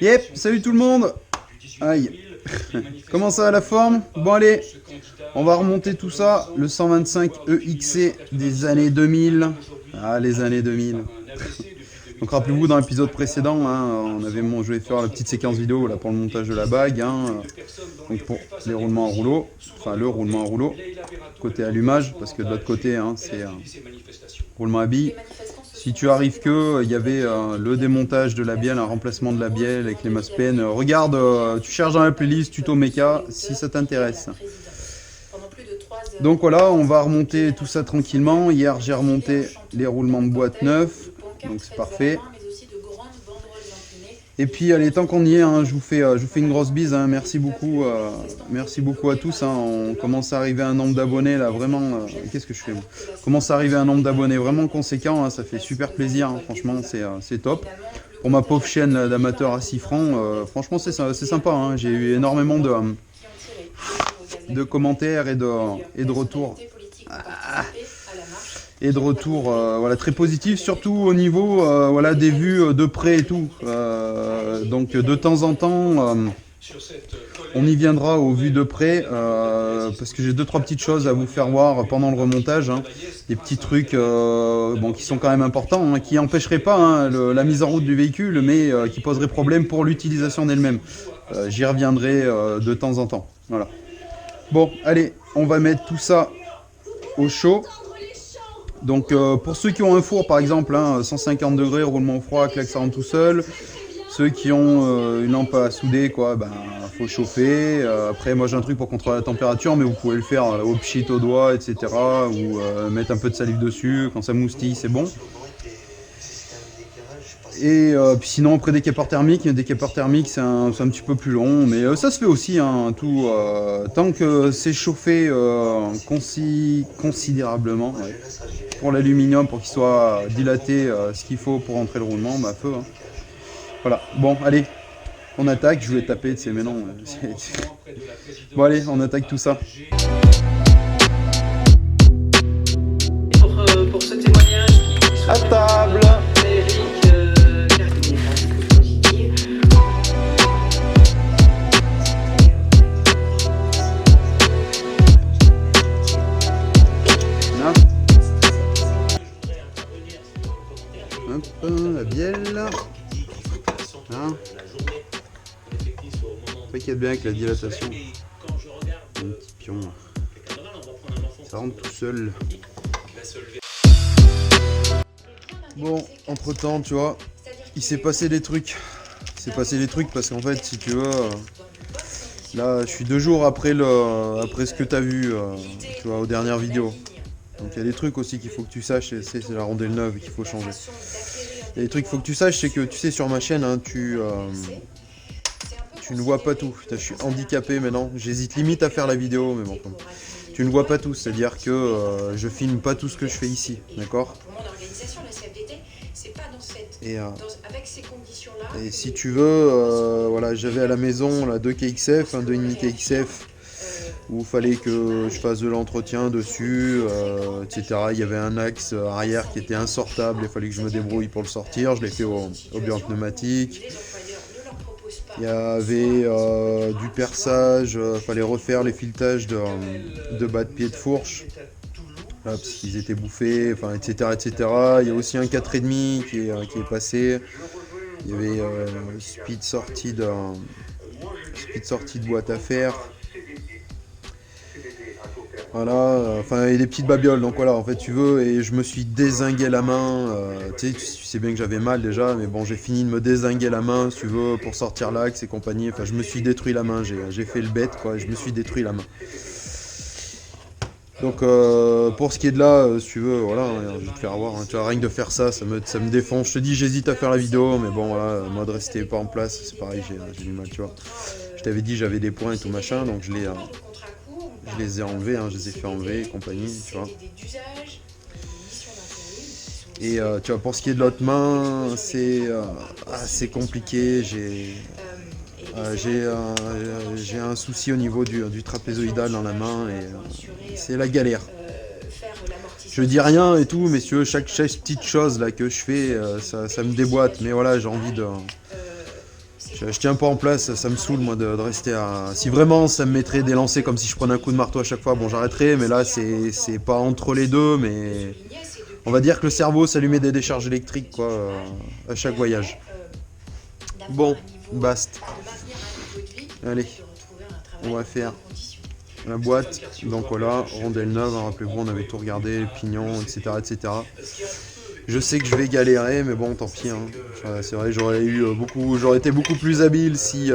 Yep, salut tout le monde. Aïe. Comment ça va la forme? Bon allez, on va remonter tout ça, le 125 EXC des années 2000. Ah, les années 2000. Donc rappelez-vous, dans l'épisode précédent, hein, je vais faire la petite séquence vidéo là, pour le montage de la bague. Donc pour les roulements en rouleau, enfin le roulement en rouleau, côté allumage, parce que de l'autre côté, c'est roulement à billes. Si tu arrives que, il y avait le démontage de la bielle, un remplacement de la bielle avec les masses-peines. Regarde, tu cherches dans la playlist tuto méca si ça t'intéresse. Donc voilà, on va remonter tout ça tranquillement. Hier, j'ai remonté les roulements de boîte neufs, donc c'est parfait. Et puis, allez, tant qu'on y est, je vous fais une grosse bise. Merci beaucoup à tous. On commence à arriver à un nombre d'abonnés, là, vraiment. Qu'est-ce que je fais moi? On commence à arriver à un nombre d'abonnés vraiment conséquent. Ça fait super plaisir, franchement, c'est top. Pour ma pauvre chaîne d'amateur à 6 francs, franchement, c'est sympa. J'ai eu énormément de commentaires et de retours. Et de retours voilà, très positifs, surtout au niveau voilà, des vues de près et tout. Donc de temps en temps, on y viendra aux vues de près, parce que j'ai 2-3 petites choses à vous faire voir pendant le remontage. Des petits trucs bon, qui sont quand même importants, qui n'empêcheraient pas la mise en route du véhicule, mais qui poseraient problème pour l'utilisation d'elle-même. J'y reviendrai de temps en temps. Voilà. Bon, allez, on va mettre tout ça au chaud. Donc pour ceux qui ont un four par exemple, 150 degrés, roulement froid, claque ça rentre tout seul. Ceux qui ont une lampe à souder, quoi, faut chauffer. Après moi j'ai un truc pour contrôler la température, mais vous pouvez le faire au pchit au doigt, etc. Ou mettre un peu de salive dessus, quand ça moustille c'est bon. Et puis sinon après des capeurs thermiques c'est un petit peu plus long, mais ça se fait aussi, tout, tant que c'est chauffé considérablement, ouais, pour l'aluminium, pour qu'il soit dilaté ce qu'il faut pour entrer le roulement, feu. Voilà, bon allez, on attaque, je voulais taper, mais non. Bon allez, on attaque tout ça. Pour ce témoignage qui à table. La bielle. Ça qui est bien avec la dilatation. Un petit pion. Ça rentre tout seul. Bon, entre temps, tu vois, il s'est passé des trucs. Parce qu'en fait, si tu veux, là, je suis 2 jours après ce que tu as vu, tu vois, aux dernières vidéos. Donc il y a des trucs aussi qu'il faut que tu saches, c'est la rondelle neuve qu'il faut changer. Il y a des trucs qu'il faut que tu saches, c'est que tu sais sur ma chaîne, tu ne vois pas tout. Putain, je suis handicapé maintenant, j'hésite limite à faire la vidéo, mais bon. Tu ne vois pas tout, c'est-à-dire que je filme pas tout ce que je fais ici, d'accord ? Et si tu veux, voilà, j'avais à la maison là, 2 KXF, 2,5 KXF, où il fallait que je fasse de l'entretien dessus, etc. Il y avait un axe arrière qui était insortable, il fallait que je me débrouille pour le sortir, je l'ai fait au bilan pneumatique. Il y avait du perçage, il fallait refaire les filetages de bas de pied de fourche, là, parce qu'ils étaient bouffés, enfin, etc., etc. Il y a aussi un 4,5 qui est passé. Il y avait speed sortie de boîte à fer. Voilà, enfin, et des petites babioles, donc voilà, en fait, tu veux, et je me suis dézingué la main, tu sais bien que j'avais mal déjà, mais bon, j'ai fini de me dézinguer la main, si tu veux, pour sortir l'axe et compagnie, enfin, je me suis détruit la main, j'ai fait le bête, quoi, et je me suis détruit la main. Donc, pour ce qui est de là, si tu veux, voilà, je vais te faire voir, tu vois, rien que de faire ça, ça me défonce, je te dis, j'hésite à faire la vidéo, mais bon, voilà, moi de rester pas en place, c'est pareil, j'ai du mal, tu vois. Je t'avais dit, j'avais des points et tout machin, donc je les ai enlevés, je les ai fait enlever et compagnie, tu vois. Et tu vois, pour ce qui est de l'autre main, c'est assez compliqué. J'ai un souci au niveau du trapézoïdal dans la main et c'est la galère. Je dis rien et tout, mais si tu veux, chaque petite chose là que je fais, ça me déboîte. Mais voilà, j'ai envie Je tiens pas en place, ça me saoule moi de rester à... Si vraiment ça me mettrait des lancers comme si je prenais un coup de marteau à chaque fois, bon j'arrêterais, mais là c'est pas entre les deux, mais on va dire que le cerveau ça lui met des décharges électriques quoi, à chaque voyage. Bon, basta. Allez, on va faire la boîte, donc voilà, rondelle neuve, hein, rappelez-vous on avait tout regardé, pignons, etc. etc. Je sais que je vais galérer, mais bon, tant pis. Hein. C'est vrai, j'aurais été beaucoup plus habile si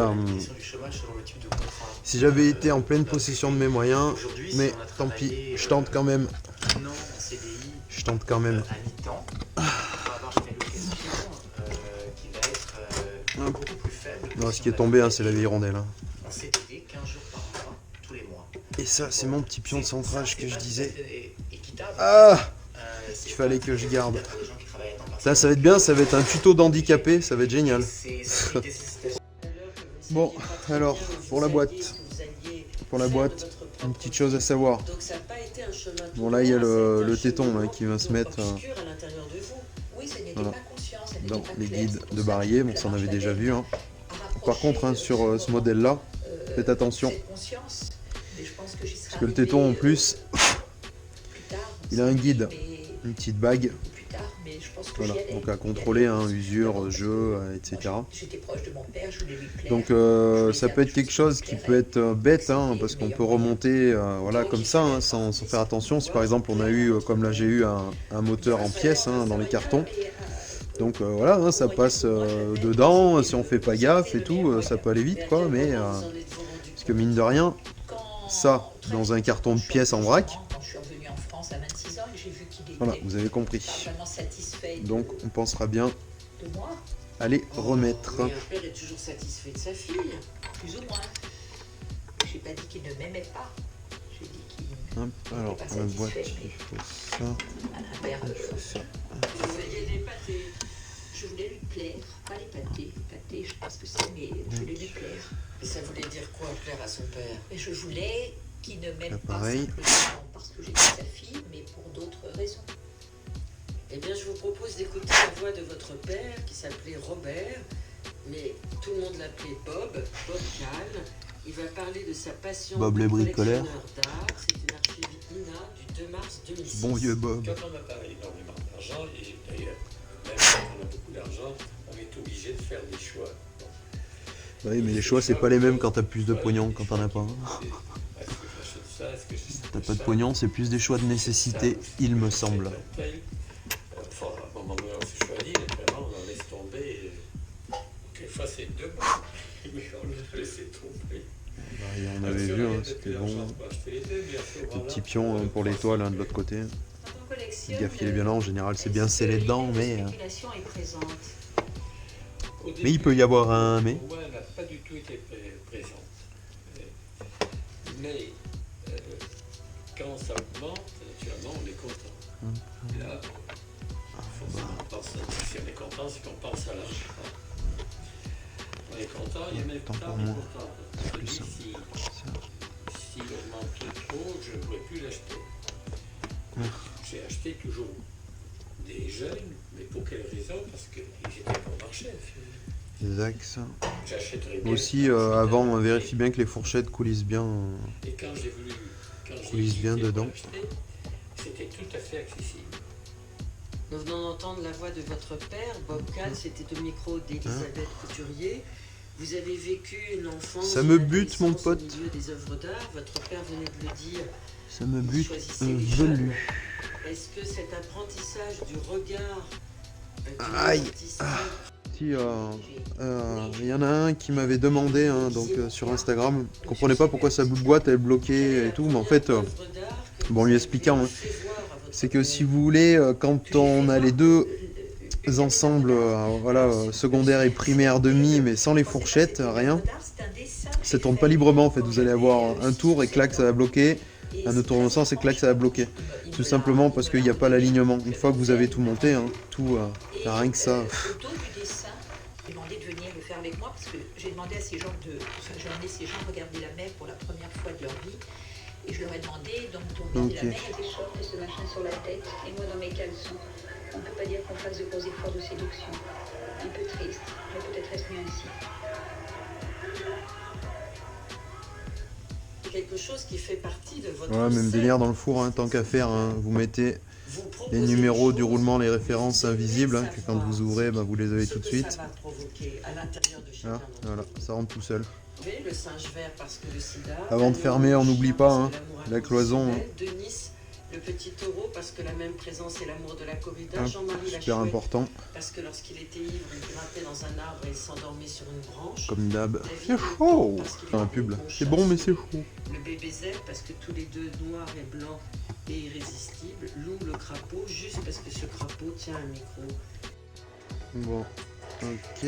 j'avais été en pleine possession de mes moyens. Mais tant pis, je tente quand même. Je tente quand même. Hop. Non, ce qui est tombé, hein, c'est la vieille rondelle. Hein. Et ça, c'est mon petit pion de centrage que je disais. Ah, qu'il fallait que je garde. Ça va être bien, ça va être un tuto d'handicapé, ça va être génial. Bon, alors, pour la boîte, une petite chose à savoir. Bon là, il y a le téton là, qui va se mettre voilà, dans les guides de barillet, bon ça on avait déjà vu. Hein. Par contre, hein, sur ce modèle-là, faites attention. Parce que le téton en plus, il a un guide, une petite bague. Voilà, donc à contrôler, hein, usure, jeu, etc. Donc ça peut être quelque chose qui peut être bête, hein, parce qu'on peut remonter voilà, comme ça, hein, sans faire attention. Si par exemple on a eu, comme là j'ai eu, un moteur en pièces hein, dans les cartons, donc voilà, hein, ça passe dedans, si on fait pas gaffe et tout, ça peut aller vite, quoi, mais parce que mine de rien, ça, dans un carton de pièces en vrac, voilà, vous avez compris. Donc on pensera bien à les remettre. Mais un père est toujours satisfait de sa fille, plus ou moins. J'ai pas dit qu'il ne m'aimait pas. J'ai dit qu'il Hop, alors pas la boîte, satisfait. il faut ça. Un père, Il faut ça. je voulais des pâtés. Je voulais lui plaire, pas les pâtés. Les pâtés, je pense que c'est, mais je voulais lui plaire. Et ça voulait dire quoi, plaire à son père? Et je voulais qu'il ne m'aime pas pareil. simplement parce que j'étais sa fille, mais pour d'autres raisons. Eh bien, je vous propose d'écouter la voix de votre père, qui s'appelait Robert, mais tout le monde l'appelait Bob Kahn. Il va parler de sa passion Bob de le bricoleur. collectionneur d'art. C'est une archiviste Nina du 2 mars 2006. Bon vieux Bob. Quand on n'a pas énormément d'argent, et d'ailleurs, même quand on a beaucoup d'argent, on est obligé de faire des choix. Bon. Oui, mais les choix, c'est pas les mêmes quand t'as plus de pognon que quand t'en as pas. Est-ce que j'achète ça? Est-ce que j'achète T'as pas de pognon, c'est plus des choix de nécessité, il me semble. Enfin, à un moment donné, on s'est choisi, et vraiment, on en laisse tomber. Et quelquefois, c'est deux, mais on les laisse tomber. On avait vu, hein, c'était bon. Le petit pion hein, pour l'étoile hein, de l'autre côté. Le gaffe il est bien là, en général c'est bien scellé dedans, mais il peut y avoir un mais. Pour moi, elle n'a pas du tout été présente. Mais quand ça augmente, naturellement, on est content. Là, forcément, si on est content, c'est qu'on pense à l'argent. On est content, il y a même Tant pas pour on est moi. content. C'est plus simple. S'il augmente trop, je ne pourrais plus l'acheter. J'ai acheté toujours des jeunes, mais pour quelle raison? Parce qu'ils étaient bon marché. Les axes. J'achèterais bien. Aussi, avant, on vérifie bien que les fourchettes coulissent bien. Et quand j'ai voulu, Coulissent bien dedans. C'était tout à fait accessible. Nous venons d'entendre la voix de votre père, Bob Kahn, c'était au micro d'Elisabeth Couturier. Vous avez vécu une enfance. Ça me bute, mon pote. Au milieu des œuvres d'art, votre père venait de le dire. Ça me bute Choisissez les velu. jeunes. Est-ce que cet apprentissage du regard du Aïe. artiste Si, il y en a un qui m'avait demandé hein, donc, sur Instagram, je comprenais pas pourquoi sa boîte elle bloquait et tout, mais en fait, bon, lui expliquant, hein, c'est que si vous voulez, quand on a les deux ensembles, voilà, secondaire et primaire demi, mais sans les fourchettes, rien, ça tourne pas librement en fait. Vous allez avoir un tour et clac, ça va bloquer, un autre tour dans le sens et clac, ça va bloquer. Tout simplement parce qu'il n'y a pas l'alignement. Une fois que vous avez tout monté, hein, tout, rien que ça. J'ai demandé de venir le faire avec moi parce que j'ai demandé à ces gens j'ai emmené ces gens regarder la mer pour la première fois de leur vie. Et je leur ai demandé donc de regarder la mer. Des shorts et ce machin sur la tête, et moi dans mes caleçons. On peut pas dire qu'on fasse de gros efforts de séduction. Un peu triste, mais peut-être est-ce mieux ainsi. Quelque chose qui fait partie de votre Voilà, même scène. délire dans le four, hein, tant qu'à faire, hein, vous mettez Vous les proposez numéros des du choses, roulement, les vous références aimez invisibles, hein, que quand savoir vous ouvrez, bah, vous les avez ce tout de que suite. ça va provoquer à l'intérieur de chacun Hein, d'entre voilà, vous. ça rentre tout seul. Mais le singe vert parce que le sida. Avant de le fermer, on chien n'oublie pas, parce hein, que l'amour la cloison, hein. inconditionnel, Denis, le petit taureau parce que la même présence et l'amour de la corrida. Hop, Jean-Marie la super chouette important, parce que lorsqu'il était ivre, il grimpait dans un arbre et s'endormait sur une branche. comme d'hab. David C'est le chaud! taureau, parce qu'il C'est un est pub là. bon C'est bon, mais chasse. c'est chaud. Le bébé zèbre parce que tous les deux noirs et blancs et irrésistibles. Lou le crapaud juste parce que ce crapaud tient un micro. Bon, ok.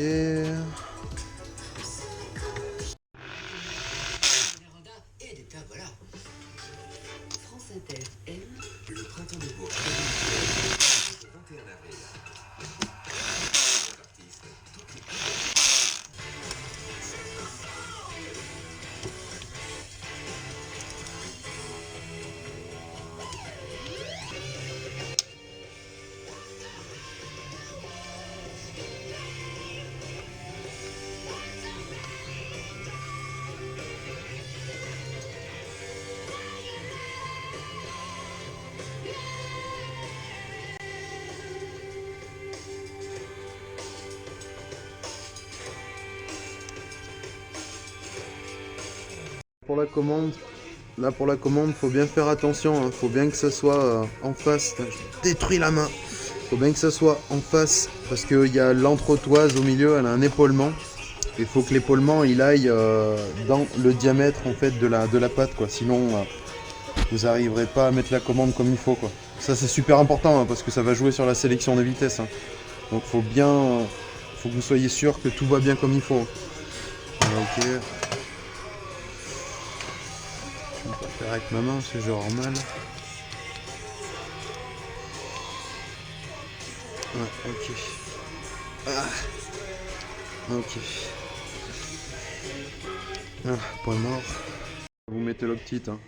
Véranda et des tas, voilà. France Inter aime Le printemps des Bourges 21 avril. Artistes, toutes les Pour la commande, là pour la commande, faut bien faire attention, hein. Faut bien que ça soit en face. Putain, je détruis la main. Faut bien que ça soit en face parce qu'il y a l'entretoise au milieu, elle a un épaulement. Il faut que l'épaulement il aille dans le diamètre en fait de la pâte quoi. Sinon vous n'arriverez pas à mettre la commande comme il faut quoi. Ça c'est super important hein, parce que ça va jouer sur la sélection des vitesses. Hein. Donc faut que vous soyez sûr que tout va bien comme il faut. Ok. Je vais pas faire avec ma main parce que j'aurai mal. Ouais, ok. Ah. Ok. Ah, point mort. Vous mettez le petit, hein.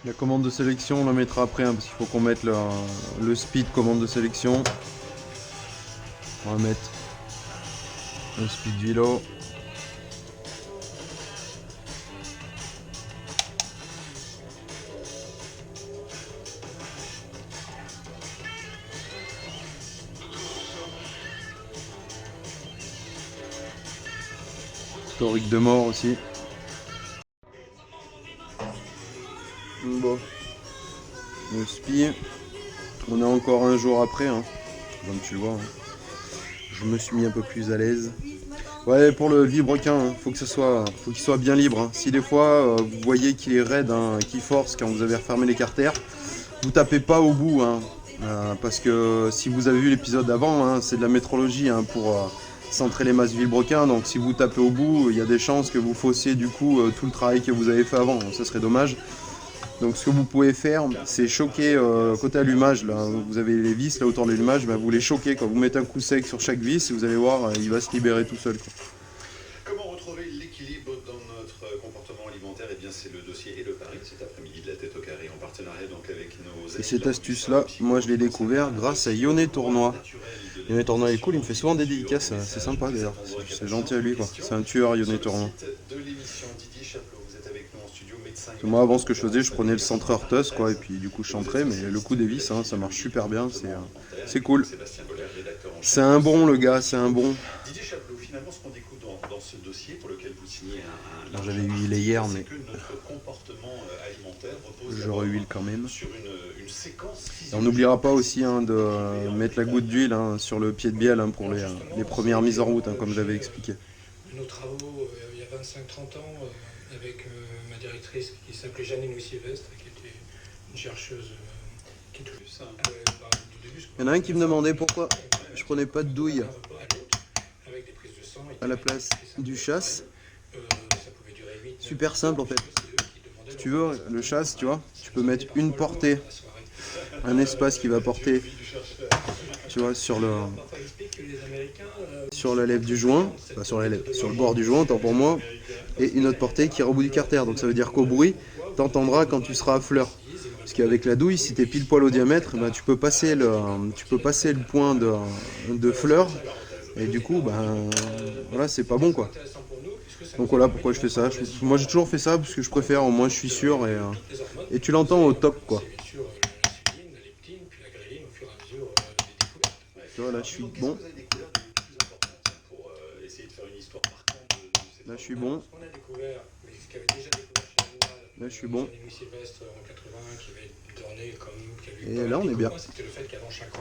La commande de sélection, on la mettra après, hein, parce qu'il faut qu'on mette le speed commande de sélection. On va mettre le speed vélo. Historique de mort aussi. Bon. Le spi. On est encore un jour après, hein. Comme tu le vois. Hein. Je me suis mis un peu plus à l'aise. Ouais, pour le vilebrequin, hein, faut qu'il soit bien libre. Hein. Si des fois vous voyez qu'il est raide, hein, qu'il force quand vous avez refermé les carters, vous tapez pas au bout, hein, parce que si vous avez vu l'épisode d'avant, hein, c'est de la métrologie hein, pour centrer les masses vilebrequin. Donc si vous tapez au bout, il y a des chances que vous faussiez du coup tout le travail que vous avez fait avant. Ça serait dommage. Donc ce que vous pouvez faire, c'est choquer côté allumage, là, vous avez les vis là autour de l'allumage, bah, vous les choquez quand vous mettez un coup sec sur chaque vis et vous allez voir, il va se libérer tout seul. Quoi. Comment retrouver l'équilibre dans notre comportement alimentaire? Eh bien c'est le dossier et le pari cet après-midi de la tête au carré en partenariat donc avec nos amis. Et cette astuce là, moi je l'ai découvert grâce à Yonnet Tournois. Yonnet Tournois est cool, il me fait souvent des dédicaces, c'est sympa d'ailleurs, c'est gentil à lui quoi, c'est un tueur Yonnet Tournois. De l'émission Didier Chaplot, vous êtes avec nous en studio, médecin. Moi avant ce que je faisais, je prenais le centreur TUS quoi, et puis du coup je chanterais, mais le coup des vis, hein, ça marche super bien, c'est cool. C'est un bon le gars, c'est un bon. Didier Chaplot, finalement ce qu'on découvre dans ce dossier pour lequel vous signez un J'avais huilé hier, mais que notre comportement alimentaire repose j'aurais huilé quand même. sur une séquence Et on n'oubliera pas aussi hein, de mettre la goutte d'huile hein, sur le pied de bielle hein, pour les premières mises en route, hein, comme j'avais expliqué. Nos travaux il y a 25-30 ans avec ma directrice qui s'appelait Janine Louis-Sylvestre, qui était une chercheuse qui est toujours ça. Il y en a un qui me demandait pourquoi je prenais pas de douille Avec des prises de sang à la place du chasse. ça pouvait durer 8 Super simple en fait. Si tu veux, le chasse, tu vois, tu peux mettre une portée, un espace qui va porter, tu vois, sur la lèvre du joint, enfin sur le bord du joint, tant pour moi, et une autre portée qui est au bout du carter. Donc ça veut dire qu'au bruit, t'entendras quand tu seras à fleur. Parce qu'avec la douille, si t'es pile poil au diamètre, bah, tu peux passer le point de fleur, et du coup, ben voilà, c'est pas bon quoi. Donc voilà pourquoi je fais ça. Moi j'ai toujours fait ça parce que je préfère, au moins je suis sûr, et tu l'entends au top quoi. Tu vois, là je suis bon. Là je suis bon. Là je suis bon. Et là on est bien. C'était le fait qu'avant chaque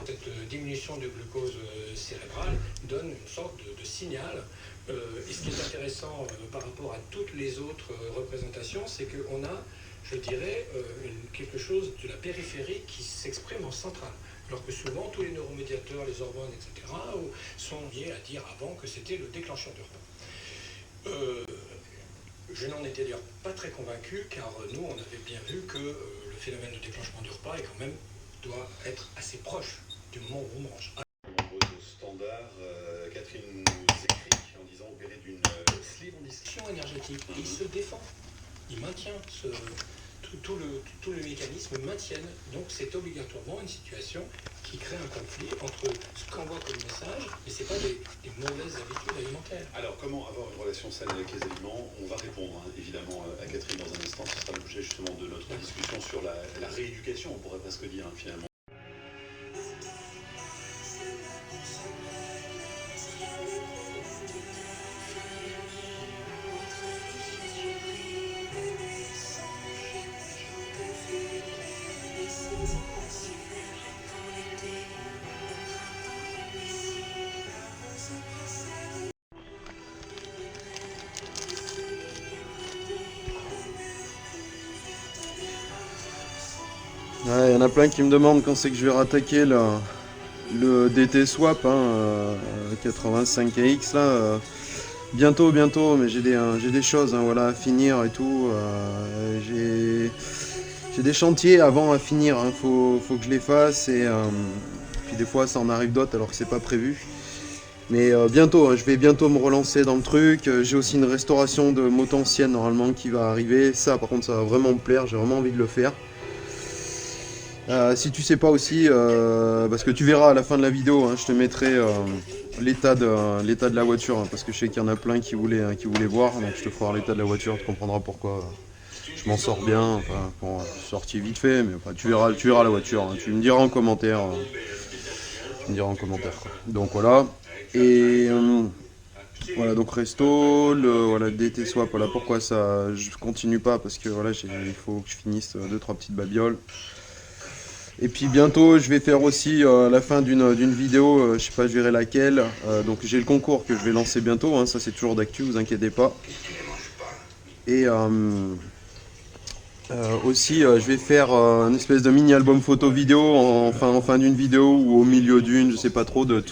diminution de glucose cérébrale donne une sorte de signal. Et ce qui est intéressant par rapport à toutes les autres représentations, c'est qu'on a, je dirais, quelque chose de la périphérie qui s'exprime en centrale. Alors que souvent, tous les neuromédiateurs, les hormones, etc., sont liés à dire avant que c'était le déclencheur du repas. Je n'en étais d'ailleurs pas très convaincu, car nous, on avait bien vu que le phénomène de déclenchement du repas est quand même, doit être assez proche du moment où on mange. Au standard, Catherine nous écrit en disant opérer d'une sleeve en Action énergétique, et il se défend, il maintient tout le mécanisme maintienne. Donc c'est obligatoirement une situation qui crée un conflit entre ce qu'envoie comme message, mais c'est pas des mauvaises habitudes alimentaires. Alors, comment avoir une relation saine avec les aliments? On va répondre évidemment à Catherine dans un instant. Ce sera l'objet justement de notre discussion sur la rééducation, on pourrait presque dire finalement. Ouais, il y en a plein qui me demandent quand c'est que je vais rattaquer le DT Swap 85AX là. Bientôt, mais j'ai des choses voilà, à finir et tout. J'ai des chantiers avant à finir, faut que je les fasse, et puis des fois ça en arrive d'autres alors que c'est pas prévu. Mais bientôt, je vais bientôt me relancer dans le truc. J'ai aussi une restauration de moto ancienne normalement qui va arriver. Ça par contre ça va vraiment me plaire, j'ai vraiment envie de le faire. Si tu sais pas aussi, parce que tu verras à la fin de la vidéo, je te mettrai l'état de la voiture, parce que je sais qu'il y en a plein qui voulaient voir, donc je te ferai l'état de la voiture, tu comprendras pourquoi je m'en sors bien. Enfin, bon, je suis sorti vite fait, mais enfin, tu verras la voiture, tu me diras en commentaire. Quoi. Donc voilà, et voilà, donc resto, voilà, DT Swap, voilà pourquoi ça, je continue pas, parce que voilà, il faut que je finisse 2-3 petites babioles. Et puis bientôt je vais faire aussi la fin d'une vidéo, je sais pas, je verrai laquelle. Donc j'ai le concours que je vais lancer bientôt, ça c'est toujours d'actu, vous inquiétez pas. Et aussi je vais faire une espèce de mini album photo vidéo en fin d'une vidéo ou au milieu d'une, je sais pas trop, de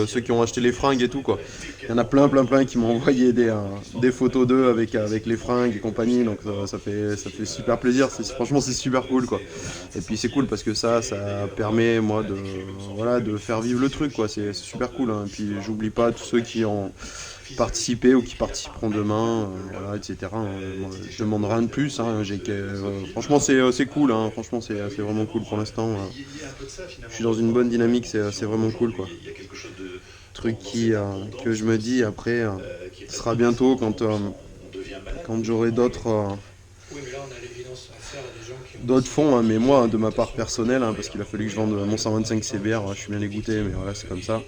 ceux qui ont acheté les fringues et tout quoi. Il y en a plein qui m'ont envoyé des photos d'eux avec les fringues et compagnie, donc ça fait super plaisir, franchement c'est super cool quoi. Et puis c'est cool parce que ça permet moi de faire vivre le truc quoi, c'est super cool. Et puis j'oublie pas tous ceux qui ont participer ou qui participeront demain, voilà, etc. Je demande rien de plus, franchement c'est cool, franchement c'est vraiment cool pour l'instant. Je suis dans une bonne dynamique, c'est vraiment cool quoi. Truc que je me dis après, ce sera bientôt quand j'aurai d'autres fonds, mais moi de ma part personnelle, parce qu'il a fallu que je vende mon 125 CBR, je suis bien dégoûté, mais voilà c'est comme ça,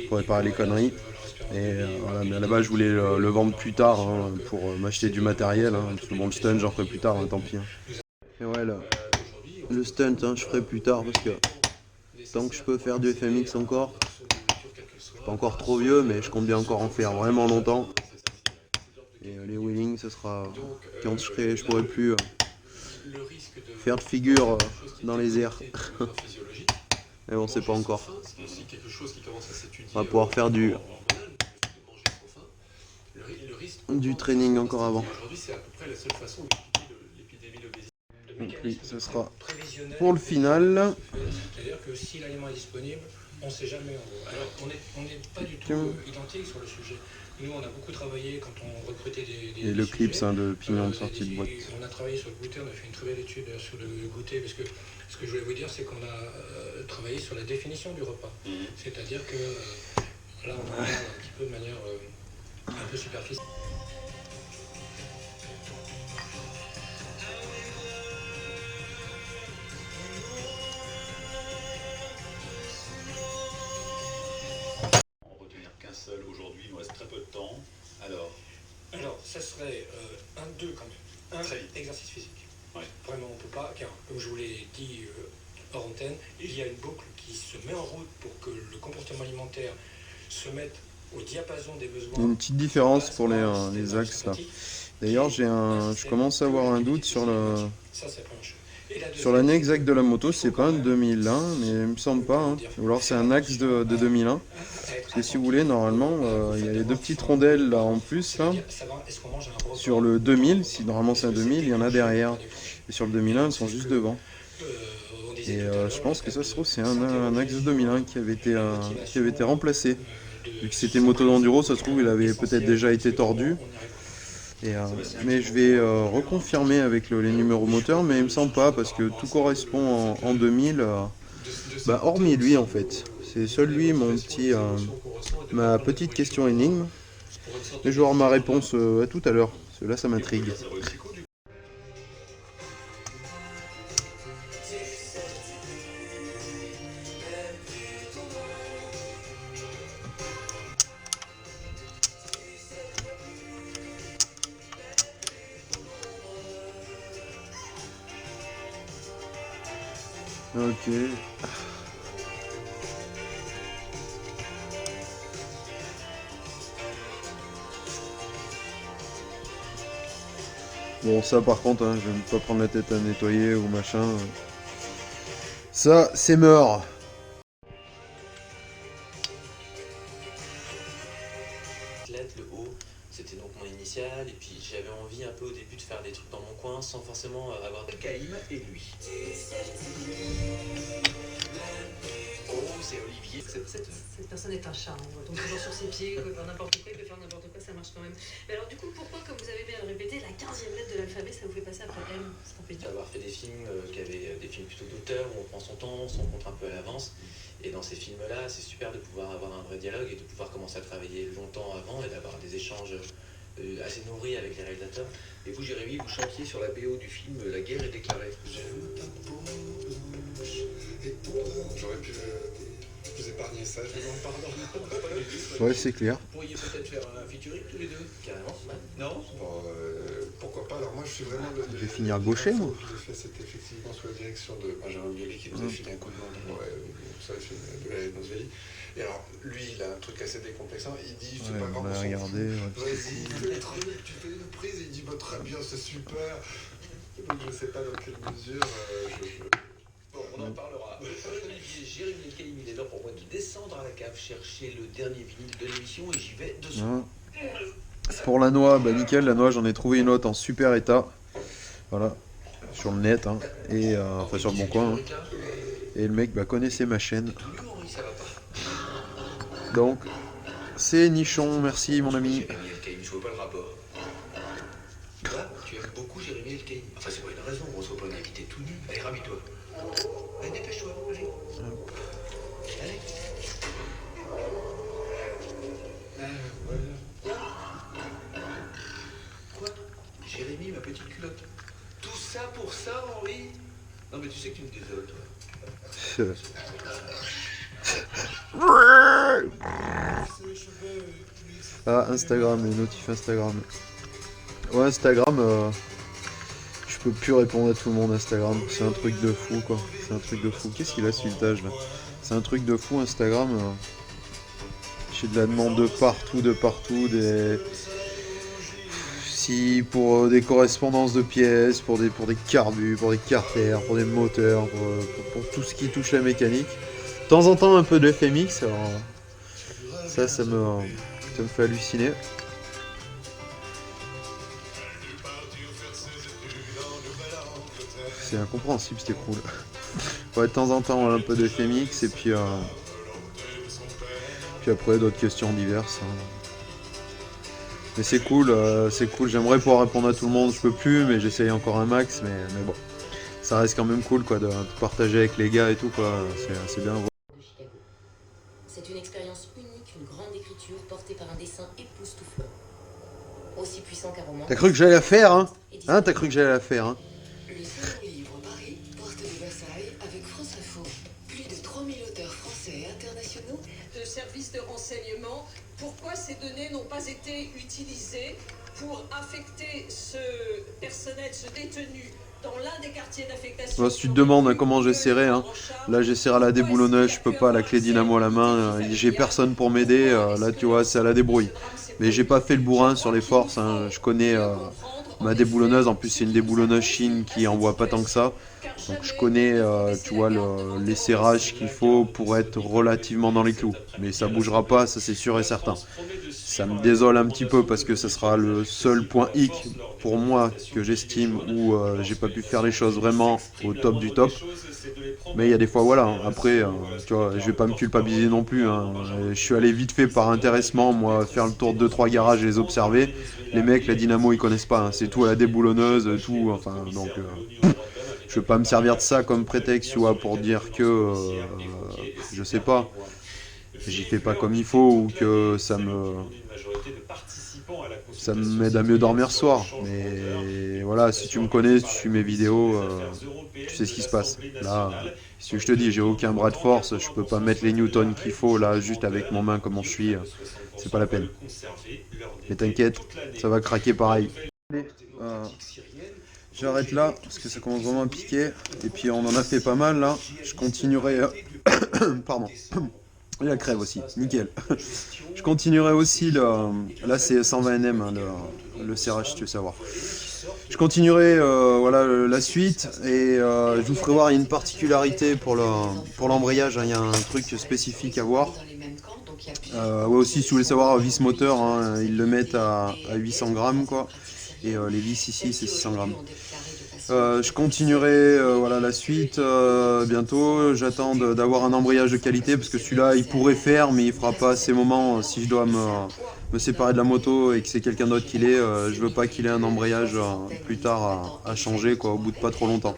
pour réparer les conneries. Et voilà, mais à la base je voulais le vendre plus tard pour m'acheter du matériel, parce que bon, le stunt j'en ferai plus tard, tant pis. Et ouais, le stunt je ferai plus tard, parce que tant que je peux faire du FMX encore, je suis pas encore trop vieux, mais je compte bien encore en faire vraiment longtemps. Et les wheelings, ce sera quand je pourrai plus le risque de faire de figure chose qui dans était les airs. connectée de manière physiologique, Mais on sait pas manger encore. sans faim, c'est aussi quelque chose qui commence à s'étudier. On va pouvoir faire du en hormonal, le fait de manger sans faim. Le risque augmente training sur encore cette avant. plastique. Aujourd'hui, c'est à peu près la seule façon d'éviter l'épidémie d'obésité. Donc oui, ce sera Prévisionnel. pour le final. C'est-à-dire que si l'aliment est disponible, on ne sait jamais en gros. Alors on n'est pas du tout identique sur le sujet. Nous, on a beaucoup travaillé quand on recrutait des Et le clip, sujets. c'est un de pignon de sortie de boîte. On a travaillé sur le goûter, on a fait une très belle étude sur le goûter, parce que ce que je voulais vous dire, c'est qu'on a travaillé sur la définition du repas. C'est-à-dire que là, on en parle un petit peu de manière un peu superficielle. En retenir qu'un seul aujourd'hui, il nous reste très peu de temps. Alors, ça serait deux quand même. Un, Très vite. exercice physique. Ouais. Vraiment, on ne peut pas, car comme je vous l'ai dit hors antenne, il y a une boucle qui se met en route pour que le comportement alimentaire se mette au diapason des besoins. Il y a une petite différence pour les axes là. D'ailleurs, je commence à avoir un doute sur Ça, c'est la première chose. Et la sur l'année exacte de la moto. C'est pas un 2001, mais il me semble pas. Hein. Ou alors c'est un axe de 2001. Parce que si vous voulez, normalement, il y a les deux petites rondelles là en plus là. Sur le 2000, si normalement c'est un 2000, il y en a derrière. Et sur le 2001, elles sont juste devant. Et je pense que ça se trouve c'est un axe de 2001 qui avait été remplacé. Vu que c'était moto d'enduro, ça se trouve il avait peut-être déjà été tordu. Et, mais je vais reconfirmer avec les numéros moteurs, mais il me semble pas parce que tout correspond en 2000, bah, hormis lui en fait. C'est seul lui ma petite question énigme. Et je vais avoir ma réponse à tout à l'heure. Parce que là ça m'intrigue. Ok. Bon, ça par contre, hein, je vais ne pas prendre la tête à nettoyer ou machin. Ça, c'est mort. Le haut, c'était donc mon initial, et puis j'avais envie un peu au début de faire des trucs dans mon coin sans forcément avoir de Caïm et lui. Oh, c'est Olivier. Cette personne est un charme. On tombe toujours sur ses pieds, il peut faire n'importe quoi, il peut faire n'importe quoi, ça marche quand même. Mais alors du coup, pourquoi, comme vous avez bien le répété, la 15e lettre de l'alphabet, ça vous fait passer après M? C'est un peu dur. D'avoir fait des films qui avaient des films plutôt d'auteur où on prend son temps, on se rencontre un peu à l'avance. Et dans ces films-là, c'est super de pouvoir avoir un vrai dialogue et de pouvoir commencer à travailler longtemps avant et d'avoir des échanges assez nourris avec les réalisateurs. Et vous, Jérémy, vous chantiez sur la BO du film La guerre est déclarée. J'aurais pu vous épargner ça, je vous en pardonne. Ouais, c'est clair. Vous pourriez peut-être faire un featuring tous les deux. Carrément. Non? Bon, pourquoi pas. Alors moi, je suis vraiment Je vais finir gaucher, moi. J'ai fait, c'était effectivement sous la direction de Benjamin Biolay qui nous a filé un coup de main. Ouais, ça a fait de la Nosveli. Et alors, lui, il a un truc assez décomplexant. Il dit, c'est pas grave, on a regardé. vas-y, fais le truc, tu fais une prise. Et il dit, bah, très bien, c'est super. Donc, je sais pas dans quelle mesure Bon, on en parlera. Olivier, Jérémy et Caïm, il est l'heure pour moi de descendre à la cave chercher le dernier vinyle de l'émission et j'y vais de suite. Pour la noix, bah nickel, la noix j'en ai trouvé une autre en super état. Voilà, sur le net, hein. Et enfin sur le bon coin. Hein. Et le mec bah, connaissait ma chaîne. Donc, c'est nichon, merci mon ami. Jérémy et Caïm, je vois pas le rapport. Là, tu aimes beaucoup Jérémy et Caïm. Enfin, c'est pas une raison, on reçoit pas un invité tout nu. Allez, rhabille-toi. Allez, dépêche-toi, allez. Allez. Quoi? Jérémy, ma petite culotte. Tout ça pour ça, Henri? Non, mais tu sais que tu me désoles, toi. Ah, Instagram, les notifs Instagram. Ouais, Instagram, je peux plus répondre à tout le monde Instagram. C'est un truc de fou, quoi. C'est un truc de fou. Qu'est-ce qu'il a ce filetage là? C'est un truc de fou Instagram. J'ai de la demande de partout, des... ici pour des correspondances de pièces, pour des carbus, pour des carters, pour des moteurs, pour tout ce qui touche la mécanique. De temps en temps un peu de FMX, alors ça me fait halluciner. C'est incompréhensible cet écrou là. Ouais, de temps en temps un peu de FMX et puis après d'autres questions diverses. Hein. Mais c'est cool, j'aimerais pouvoir répondre à tout le monde, je peux plus, mais j'essaye encore un max, mais bon. Ça reste quand même cool quoi, de partager avec les gars et tout, quoi, c'est bien. C'est une expérience unique, une grande écriture portée par un dessin époustouflant. Aussi puissant qu'un roman. T'as cru que j'allais la faire, hein? Hein, t'as cru que j'allais la faire, hein? Le second livre Paris, porte de Versailles, avec France Info. Plus de 3000 auteurs français et internationaux. Le service de renseignement, pourquoi ces données n'ont pas été utilisées pour affecter ce personnel, ce détenu, dans l'un des quartiers d'affectation. Si tu te demandes comment j'essaierai, hein, là j'essaierai à la déboulonneuse, je peux pas, la clé dynamo à la main, j'ai personne pour m'aider, là tu vois, c'est à la débrouille. Mais j'ai pas fait le bourrin sur les forces, hein, je connais ma déboulonneuse, en plus c'est une déboulonneuse Chine qui envoie pas tant que ça. Donc je connais, tu vois, les serrages qu'il faut pour être relativement dans les clous. Mais ça bougera pas, ça c'est sûr et certain. Ça me désole un petit peu parce que ça sera le seul point hic pour moi que j'estime où j'ai pas pu faire les choses vraiment au top du top. Mais il y a des fois, voilà, après, tu vois, je vais pas me culpabiliser non plus. Hein. Je suis allé vite fait par intéressement, moi, faire le tour de 2-3 garages et les observer. Les mecs, la dynamo, ils connaissent pas. Hein. C'est tout à la déboulonneuse, tout, enfin, donc... je vais pas me servir de ça comme prétexte, tu vois, pour dire que, je sais pas, j'y fais pas comme il faut ou que ça m'aide à mieux dormir ce soir. Mais voilà, si tu me connais, si tu suis mes vidéos, tu sais ce qui se passe. Là, si je te dis, j'ai aucun bras de force, je peux pas mettre les newtons qu'il faut là, juste avec mon main comme je suis, c'est pas la peine. Mais t'inquiète, ça va craquer pareil. J'arrête là parce que ça commence vraiment à piquer. Et puis on en a fait pas mal là. Je continuerai. Pardon. Il y a la crève aussi, nickel. Je continuerai aussi là c'est 120 Nm hein, le serrage si tu veux savoir. Je continuerai voilà, la suite et je vous ferai voir, il y a une particularité pour l'embrayage, hein, il y a un truc spécifique à voir. Ouais, aussi si vous voulez savoir, vis moteur, hein, ils le mettent à 800 grammes quoi. Et les vis ici c'est 600 grammes. Je continuerai voilà, la suite bientôt. J'attends d'avoir un embrayage de qualité parce que celui-là il pourrait faire mais il fera pas à ces moments. Si je dois me séparer de la moto et que c'est quelqu'un d'autre qui l'ait, je veux pas qu'il ait un embrayage plus tard à changer quoi, au bout de pas trop longtemps.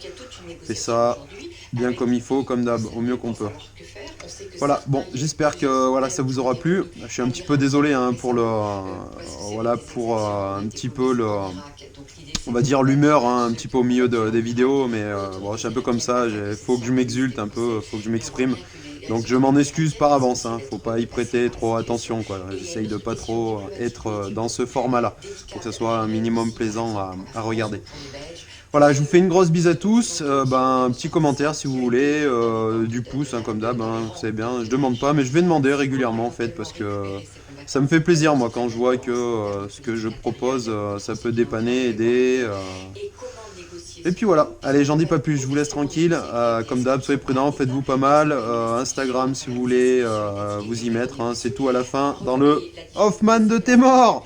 Et ça bien comme il faut, comme d'hab, au mieux qu'on peut. Voilà, bon, j'espère que voilà, ça vous aura plu. Je suis un petit peu désolé hein, pour voilà, pour un petit peu on va dire l'humeur hein, un petit peu au milieu des vidéos, mais bon, je suis un peu comme ça, il faut que je m'exulte un peu, faut que je m'exprime. Donc je m'en excuse par avance, hein, faut pas y prêter trop attention quoi. J'essaye de pas trop être dans ce format là, pour que ça soit un minimum plaisant à regarder. Voilà, je vous fais une grosse bise à tous, un petit commentaire si vous voulez, du pouce hein, comme d'hab, hein, vous savez bien, je demande pas mais je vais demander régulièrement en fait parce que ça me fait plaisir moi quand je vois que ce que je propose ça peut dépanner, aider. Et puis voilà, allez j'en dis pas plus, je vous laisse tranquille, comme d'hab soyez prudents, faites-vous pas mal, Instagram si vous voulez vous y mettre, hein, c'est tout à la fin dans le Hoffman de tes morts.